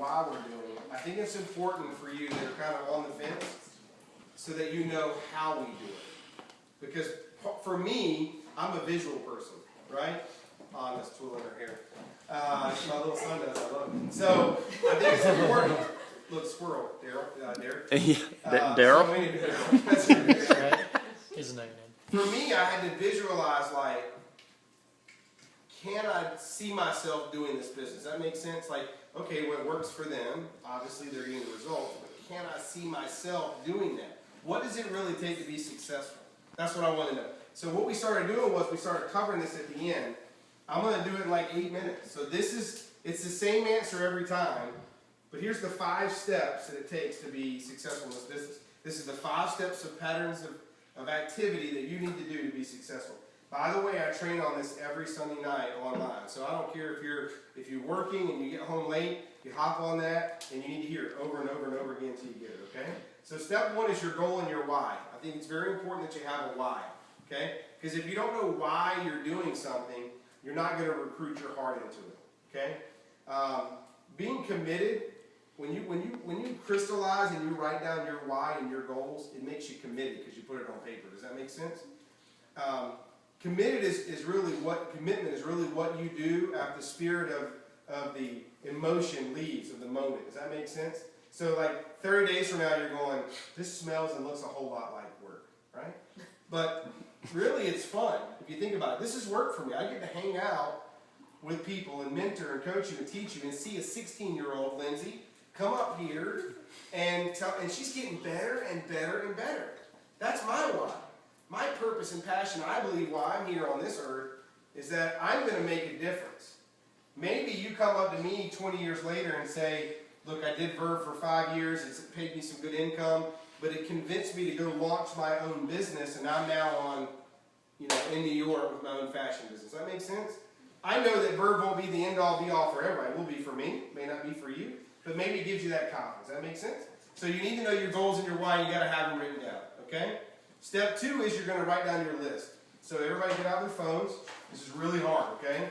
why we're doing it, I think it's important for you that are kind of on the fence so that you know how we do it. Because for me, I'm a visual person, right? Oh, that's twirling her hair. My little son does, I love it. So I think it's important. Look, squirrel, Derek. Daryl? That's right. His nickname. For me, I had to visualize, like, can I see myself doing this business? That makes sense? Like, okay, well, it works for them. Obviously, they're getting the results. But can I see myself doing that? What does it really take to be successful? That's what I want to know. So what we started doing was we started covering this at the end. I'm going to do it in like 8 minutes. So it's the same answer every time. But here's the 5 steps that it takes to be successful in this business. This is the 5 steps of patterns of activity that you need to do to be successful. By the way, I train on this every Sunday night online. So I don't care if you're working and you get home late, you hop on that and you need to hear it over and over and over again until you get it, okay? So step 1 is your goal and your why. I think it's very important that you have a why, okay? Because if you don't know why you're doing something, you're not going to recruit your heart into it, okay? Being committed, when you crystallize and you write down your why and your goals, it makes you committed because you put it on paper. Does that make sense? Commitment is really what you do after the spirit of the emotion leaves of the moment. Does that make sense? So like 30 days from now you're going, this smells and looks a whole lot like work, right? But really it's fun if you think about it. This is work for me. I get to hang out with people and mentor and coach you and teach you and see a 16-year-old Lindsay come up here and she's getting better and better and better. That's my why. My purpose and passion, I believe why I'm here on this earth, is that I'm going to make a difference. Maybe you come up to me 20 years later and say, look, I did Verve for 5 years, it's paid me some good income, but it convinced me to go launch my own business, and I'm now in New York with my own fashion business. Does that make sense? I know that Verve won't be the end-all, be-all for everybody. It will be for me, may not be for you, but maybe it gives you that confidence. Does that make sense? So you need to know your goals and your why, and you got to have them written down, okay? Step 2 is you're going to write down your list. So everybody get out their phones. This is really hard, okay?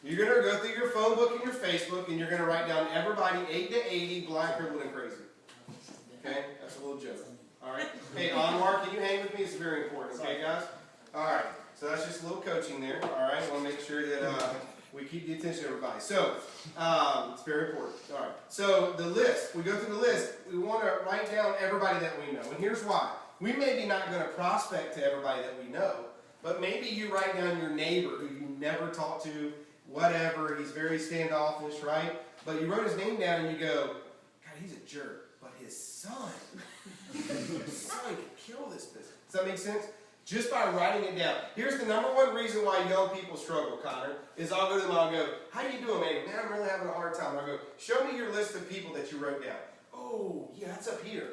You're going to go through your phone book and your Facebook, and you're going to write down everybody 8 to 80, blind, crippled, and crazy. Okay? That's a little joke. All right? Hey, Anwar, can you hang with me? It's very important, okay, guys? All right. So that's just a little coaching there. All right? I want to make sure that we keep the attention of everybody. So it's very important. All right. So the list. We go through the list. We want to write down everybody that we know. And here's why. We may be not going to prospect to everybody that we know, but maybe you write down your neighbor who you never talked to, whatever. He's very standoffish, right? But you wrote his name down and you go, God, he's a jerk. But his son could kill this business. Does that make sense? Just by writing it down. Here's the number 1 reason why young people struggle, Connor, is I'll go to them and I'll go, how you doing, man? Man, I'm really having a hard time. I'll go, show me your list of people that you wrote down. Oh, yeah, that's up here.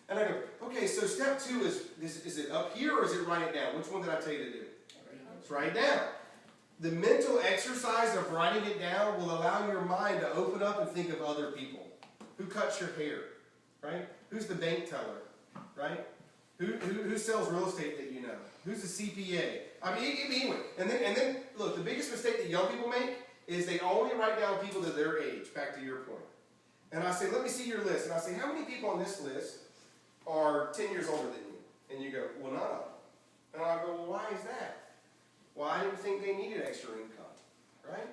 And I go, okay, so step 2 is it up here or is it write it down? Which one did I tell you to do? It's write it down. The mental exercise of writing it down will allow your mind to open up and think of other people. Who cuts your hair, right? Who's the bank teller, right? Who sells real estate that you know? Who's the CPA? I mean, anyway. And then, look, the biggest mistake that young people make is they only write down people to their age, back to your point. And I say, let me see your list. And I say, how many people on this list are 10 years older than you? And you go, well, none of them. And I go, well, why is that? Well, I didn't think they needed extra income, right?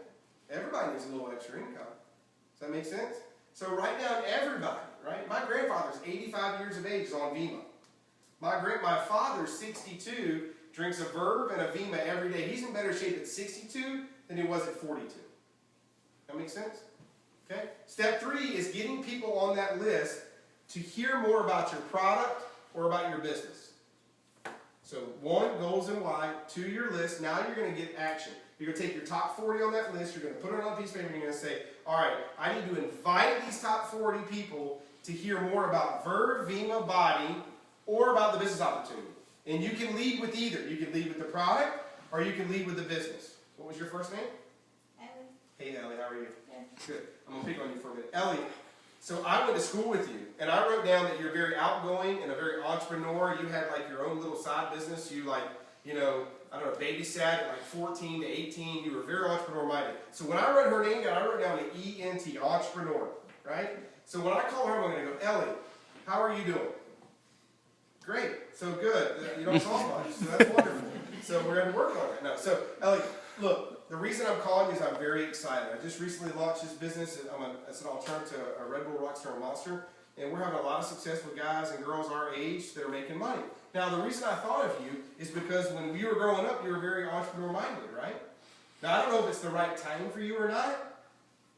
Everybody needs a little extra income. Does that make sense? So write down everybody, right? My grandfather's 85 years of age, is on Vemma. My father's 62, drinks a Verve and a Vemma every day. He's in better shape at 62 than he was at 42. That makes sense? Okay? Step 3 is getting people on that list to hear more about your product or about your business. So 1, goals and why. 2, your list. Now you're going to get action. You're going to take your top 40 on that list. You're going to put it on a piece of paper and you're going to say, all right, I need to invite these top 40 people to hear more about Verve, Vemma, Body, or about the business opportunity. And you can lead with either. You can lead with the product, or you can lead with the business. What was your first name? Ellie. Hey, Ellie, how are you? Good. Good. I'm going to pick on you for a minute. Ellie, so I went to school with you, and I wrote down that you're very outgoing and a very entrepreneur. You had like your own little side business. You you know, I don't know, babysat at like 14 to 18. You were very entrepreneur-minded. So when I wrote her name down, I wrote down an E-N-T, entrepreneur, right? So when I call her, I'm going to go, Ellie, how are you doing? Great. So good. You don't talk much. So that's wonderful. So we're going to work on it. No. So, Ellie, look, the reason I'm calling you is I'm very excited. I just recently launched this business. It's an alternative to a Red Bull, Rockstar, and Monster. And we're having a lot of success with guys and girls our age that are making money. Now, the reason I thought of you is because when you were growing up, you were very entrepreneur-minded, right? Now, I don't know if it's the right time for you or not,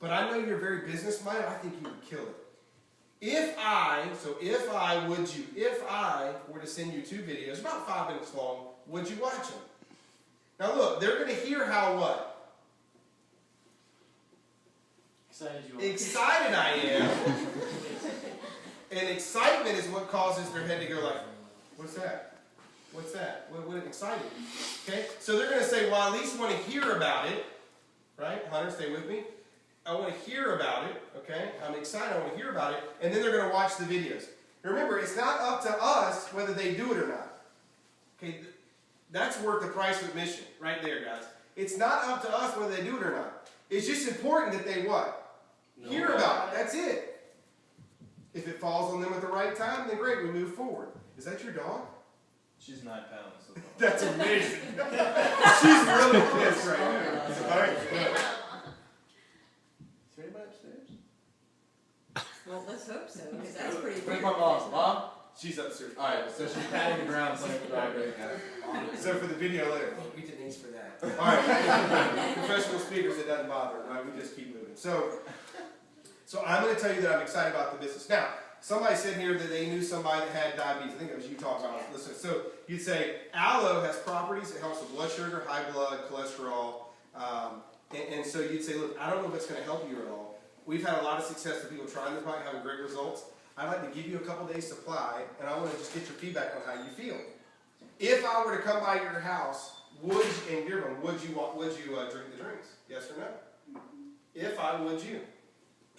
but I know you're very business-minded. I think you would kill it. If I were to send you 2 videos, about 5 minutes long, would you watch them? Now look, they're going to hear how what? Excited I am. And excitement is what causes their head to go like, what's that? What's that? What excited? Okay? So they're going to say, well, I at least want to hear about it. Right? Hunter, stay with me. I want to hear about it, okay? I'm excited, I want to hear about it, and then they're going to watch the videos. Remember, it's not up to us whether they do it or not. Okay, that's worth the price of admission, right there, guys. It's not up to us whether they do it or not. It's just important that they what? Hear about it, that's it. If it falls on them at the right time, then great, we move forward. Is that your dog? She's 9 pounds. So that's amazing. She's really pissed right now. All right, good. Well, let's hope so, because that's pretty Where's weird. my mom? Mom? She's upstairs. Alright, so she's patting the ground playing with the dog right now. So for the video later, thank you Denise for that. Alright, professional speakers, it doesn't bother, right? We just keep moving. So I'm going to tell you that I'm excited about the business. Now, somebody said here that they knew somebody that had diabetes. I think it was you talking about it. Listen, so you'd say aloe has properties. It helps with blood sugar, high blood, cholesterol. And so you'd say, look, I don't know if it's going to help you at all. We've had a lot of success with people trying the product, having great results. I'd like to give you a couple days supply, and I want to just get your feedback on how you feel. If I were to come by your house, would you drink the drinks? Yes or no? If I would you.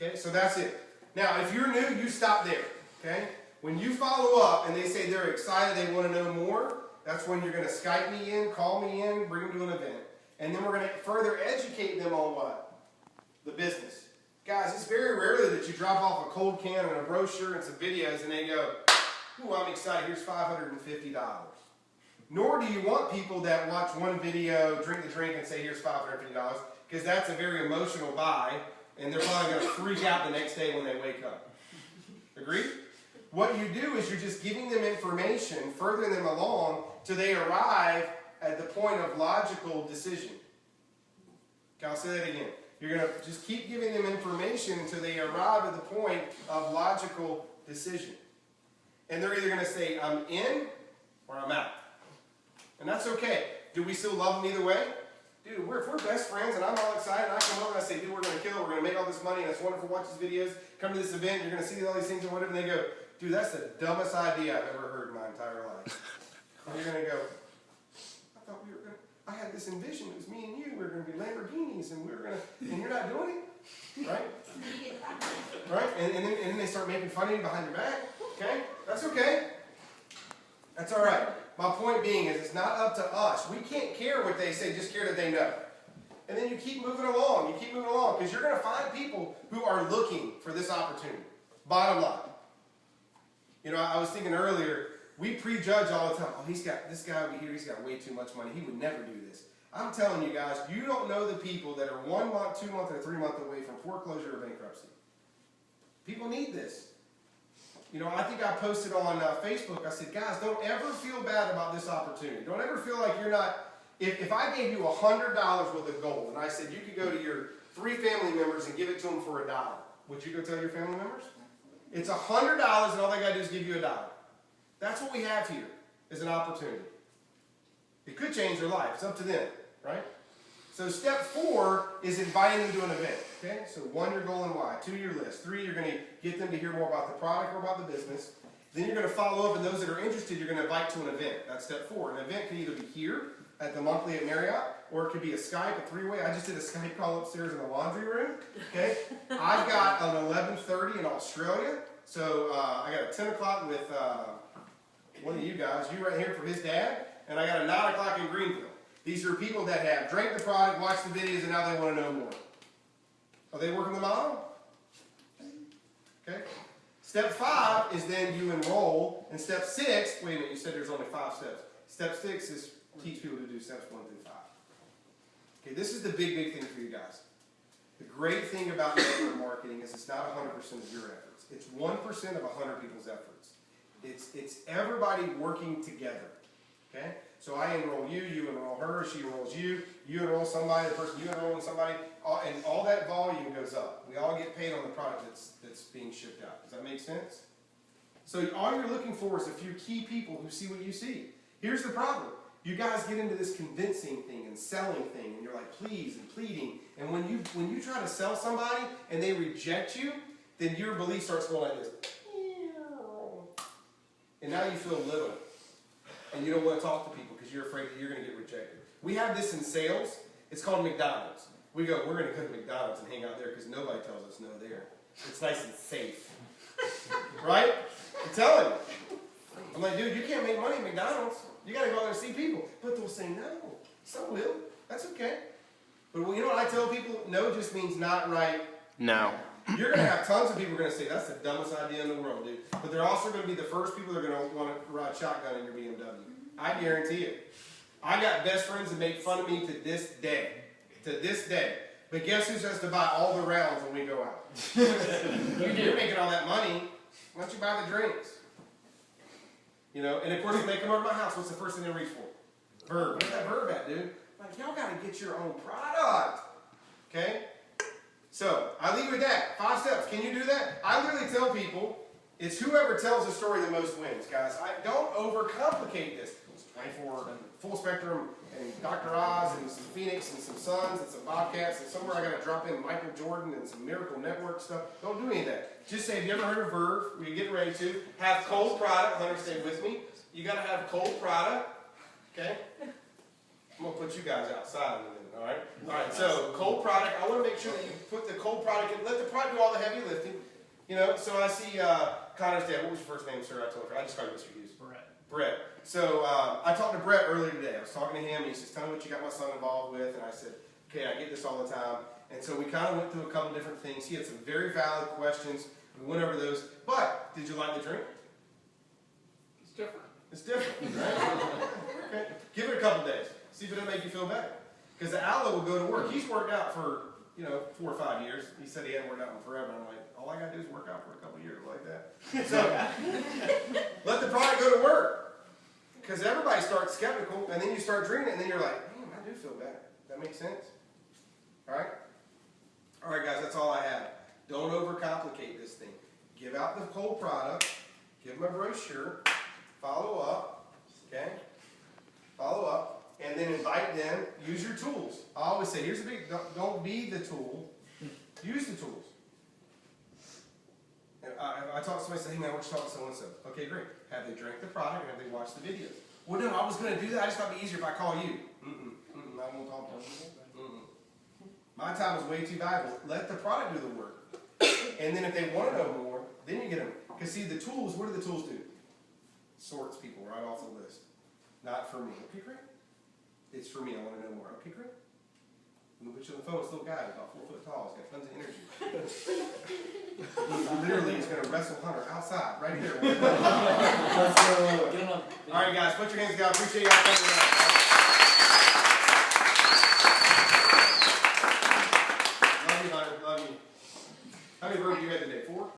Okay, so that's it. Now, if you're new, you stop there. Okay? When you follow up and they say they're excited, they want to know more, that's when you're going to Skype me in, call me in, bring them to an event. And then we're going to further educate them on what? The business. Guys, it's very rarely that you drop off a cold can and a brochure and some videos and they go, ooh, I'm excited, here's $550. Nor do you want people that watch one video, drink the drink, and say, here's $550, because that's a very emotional buy, and they're probably going to freak out the next day when they wake up. Agreed? What you do is you're just giving them information, furthering them along, till they arrive at the point of logical decision. Okay, I'll say that again. You're going to just keep giving them information until they arrive at the point of logical decision. And they're either going to say, I'm in or I'm out. And that's okay. Do we still love them either way? Dude, if we're best friends and I'm all excited and I come over and I say, dude, we're going to kill it, we're going to make all this money and it's wonderful to watch these videos, come to this event, you're going to see all these things and whatever, and they go, dude, that's the dumbest idea I've ever heard in my entire life. And you're going to go, I thought we were going to, I had this envision, it was me and you, we were going to be Lamborghinis and we were going to, and you're not doing it? Right? Right? And then they start making fun of you behind your back. Okay? That's okay. That's all right. My point being is it's not up to us. We can't care what they say, just care that they know. And then you keep moving along. You keep moving along because you're going to find people who are looking for this opportunity. Bottom line. You know, I was thinking earlier, we prejudge all the time. Oh, he's got this guy over here, he's got way too much money. He would never do this. I'm telling you guys, you don't know the people that are 1 month, 2 months, or 3 months away from foreclosure or bankruptcy. People need this. You know, I think I posted on Facebook, I said, guys, don't ever feel bad about this opportunity. Don't ever feel like you're not, if I gave you $100 worth of gold, and I said you could go to your 3 family members and give it to them for $1, would you go tell your family members? It's $100 and all they got to do is give you $1. That's what we have here, is an opportunity. It could change their life. It's up to them, right? So step 4 is inviting them to an event. Okay? So 1, your goal and why. 2, your list. 3, you're going to get them to hear more about the product or about the business. Then you're going to follow up, and those that are interested, you're going to invite to an event. That's step 4. An event can either be here at the monthly at Marriott, or it could be a Skype, a 3-way. I just did a Skype call upstairs in the laundry room. Okay? I've got an 11:30 in Australia. So I got a 10 o'clock with one of you guys, you right here for his dad, and I got a 9 o'clock in Greenville. These are people that have drank the product, watched the videos, and now they want to know more. Are they working the model? Okay. Step 5 is then you enroll, and step 6, wait a minute, you said there's only 5 steps. Step 6 is teach people to do steps 1 through 5. Okay, this is the big thing for you guys. The great thing about network marketing is it's not 100% of your efforts. It's 1% of 100 people's efforts. It's everybody working together. Okay? So I enroll you, you enroll her, she enrolls you, you enroll somebody, the person you enroll in somebody, and all that volume goes up. We all get paid on the product that's being shipped out. Does that make sense? So all you're looking for is a few key people who see what you see. Here's the problem. You guys get into this convincing thing and selling thing, and you're like, please and pleading. And when you try to sell somebody and they reject you, then your belief starts going like this. And now you feel little. And you don't want to talk to people because you're afraid that you're going to get rejected. We have this in sales. It's called McDonald's. We go, we're going to go to McDonald's and hang out there because nobody tells us no there. It's nice and safe. Right? I'm telling you. I'm like, dude, you can't make money at McDonald's. You got to go out there and see people. But they'll say no. Some will. That's okay. But you know what I tell people? No just means not right. No. You're going to have tons of people who are going to say, that's the dumbest idea in the world, dude. But they're also going to be the first people that are going to want to ride shotgun in your BMW. I guarantee it. I got best friends that make fun of me to this day. To this day. But guess who has to buy all the rounds when we go out? You're making all that money. Why don't you buy the drinks? You know, and of course when they come over to my house, what's the first thing they reach for? Verb. Where's that verb at, dude? Like, y'all got to get your own product. Okay? So, I leave you with that. 5 steps. Can you do that? I literally tell people, it's whoever tells the story the most wins, guys. Don't overcomplicate this. It's 24 full spectrum and Dr. Oz and some Phoenix and some Suns and some Bobcats and somewhere I got to drop in Michael Jordan and some Miracle Network stuff. Don't do any of that. Just say, have you ever heard of Verve? We're getting ready to. Have cold product. Hunter, stay with me. You got to have cold product. Okay? I'm going to put you guys outside in a minute. All right? All right, so cold product. I want to make sure that you put the cold product in. Let the product do all the heavy lifting. You know, so I see Connor's dad. What was your first name, sir? I told her. I just called you Mr. Hughes. Brett. So I talked to Brett earlier today. I was talking to him, and he says, tell me what you got my son involved with. And I said, okay, I get this all the time. And so we kind of went through a couple different things. He had some very valid questions. We went over those. But did you like the drink? It's different. It's different, right? Okay. Give it a couple days. See if it'll make you feel better. Because the aloe will go to work. He's worked out for, 4 or 5 years. He said he hadn't worked out in forever. I'm like, all I got to do is work out for a couple of years like that. So, let the product go to work. Because everybody starts skeptical, and then you start drinking it, and then you're like, man, I do feel better. That makes sense? All right? All right, guys, that's all I have. Don't overcomplicate this thing. Give out the cold product. Give them a brochure. Follow up. Okay? Follow up. And then invite them. Use your tools. I always say, here's the big, don't be the tool. Use the tools. And I talk to somebody, say, hey man, what you talking to so-and-so? Okay, great. Have they drank the product and have they watched the videos? Well, no, I was going to do that. I just thought it'd be easier if I call you. I won't talk to them. My time is way too valuable. Let the product do the work. And then if they want to know more, then you get them. Because see, the tools, what do the tools do? Sorts people right off the list. Not for me. Okay, great. It's for me. I want to know more. Okay, great. I'm going to put you on the phone with this little guy. He's about 4 foot tall. He's got tons of energy. He literally is going to wrestle Hunter outside, right there. Let's go. Get him up. All right, guys. Put your hands together. Appreciate y'all coming out. Love you, Hunter. Love you. How many birds you had today? 4?